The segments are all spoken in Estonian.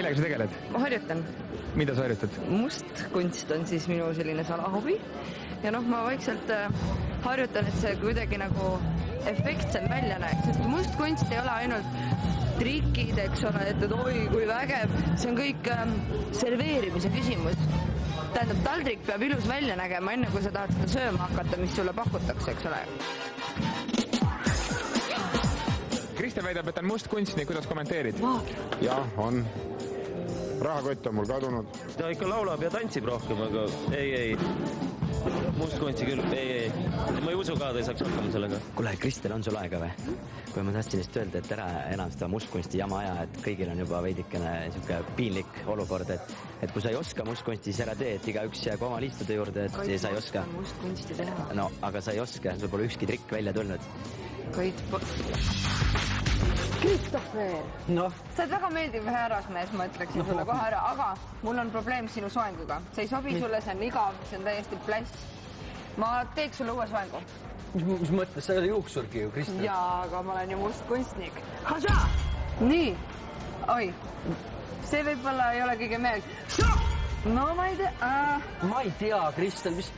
Millega sa tegeled? Ma harjutan. Mida sa harjutad? Mustkunst on siis minu selline salahobi. Ja ma vaikselt harjutan, et see kuidagi nagu efektsem välja näeks. Sest mustkunst ei ole ainult trikid, eks ole, et oi kui vägev. See on kõik serveerimise küsimus. Tähendab, taldrik peab ilus välja nägema, enne kui sa tahad seda sööma hakata, mis sulle pakutakse, eks ole. Kristel väidab, et on mustkunstnik, kuidas kommenteerid? Jah, on. Rahakott on mul kadunud. Ta ikka laulab ja tantsib rohkem, aga ei. Mustkunsti küll, ei. Ma ei usu ka, ta ei saaks hakkama sellega. Kuule, Kristel, on sul aega või? Kui ma tahtsin just öelda, et ära enam seda mustkunsti jama aja, et kõigil on juba veidikene niisugune piinlik olukord, et kui sa ei oska mustkunsti, siis ära tee, et igaüks jääb oma liistude juurde, et sa ei oska. Mustkunsti teha. No, aga sa ei oska, sul pole ükski trikk välja tulnud. Christopher! No? Sa oled väga meeldiv härrasmees, ma ütleksin sulle kohe ära, aga mul on probleem sinu soenguga. See ei sobi sulle, see on igav, see on täiesti pläss. Ma teeks sulle uue soengu. Mis mõttes, sa ei ole juuksurgi ju, Kristel. Jaa, aga ma olen ju mustkunstnik. Haša! Nii. Oi. See võib-olla ei ole kõige meeld. No ma ei tea. Ma ei tea, Kristel, mis...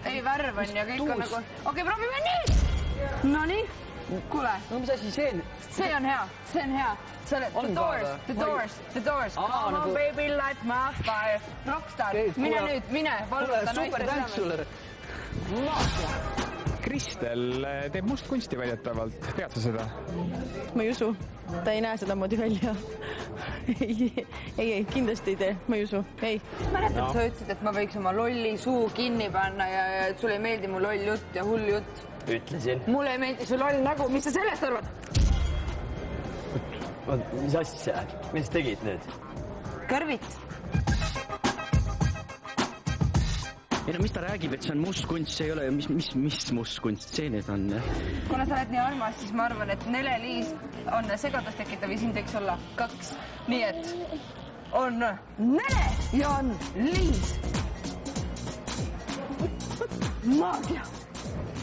Ei, värv on ja kõik on nagu... Okei, proovime nüüd! No nii. Kuule. No mis asi see on? See on hea, see on hea. The Doors. Come on, baby, light my fire. Rockstar, mine nüüd, mine. Super tänk sulle. Kristel teeb mustkunsti väidetavalt. Tead sa seda? Ma ei usu. Ta ei näe seda moodi välja. Ei, kindlasti ei tee. Ma ei usu. Ei. Mäletad, sa ütlesid, et ma võiks oma lolli suu kinni panna ja et sulle ei meeldi mu loll jutt ja hull jutt. Ütlesin. Mulle ei meeldi su loll nägu. Mis sa sellest arvad? Mis asja? Mis tegid nüüd? Kõrvit. Ei no, mis ta räägib, et see on mustkunst, see ei ole, mis mustkunst see nüüd on? Kuna sa oled nii armas, siis ma arvan, et Nele-Liis on segadust tekitav ja siin võiks olla 2. Nii et on Nele ja on Liis. Maagia.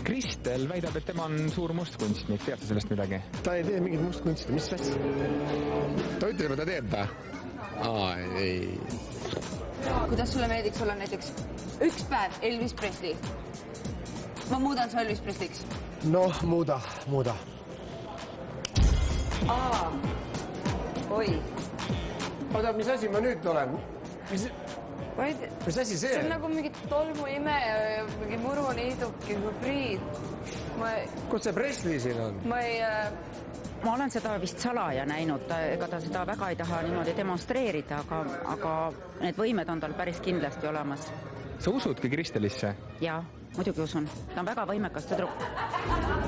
Kristel väidab, et tema on suur mustkunstnik. Tead sa sellest midagi? Ta ei tee mingit mustkunsti. Mis asja? Ta ütleb, et ta teeb ta. Ei. Kuidas sulle meeldiks olla näiteks üks päev Elvis Presley? Ma muudan su Elvis Presleyks. Noh, muuda. Oi. Oota, mis asi ma nüüd olen? Mis asi see? See on nagu mingi tolmuime ja mingi muruniiduki hübriid. Kus see Presley siin on? Ma olen seda vist salaja näinud, ega ta seda väga ei taha niimoodi demonstreerida, aga need võimed on tal päris kindlasti olemas. Sa usudki Kristelisse? Jaa, muidugi usun. Ta on väga võimekas tüdruk.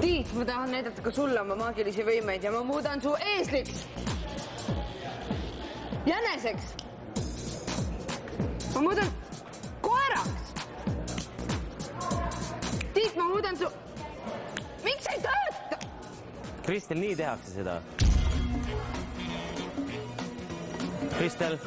Tiit, ma tahan näidata ka sulle oma maagilisi võimeid ja ma muudan su eesliks. Jäneseks. Ma muudan koeraks. Tiit, ma muudan su... Miks ei tööta? Kristel, nii tehakse seda. Kristel.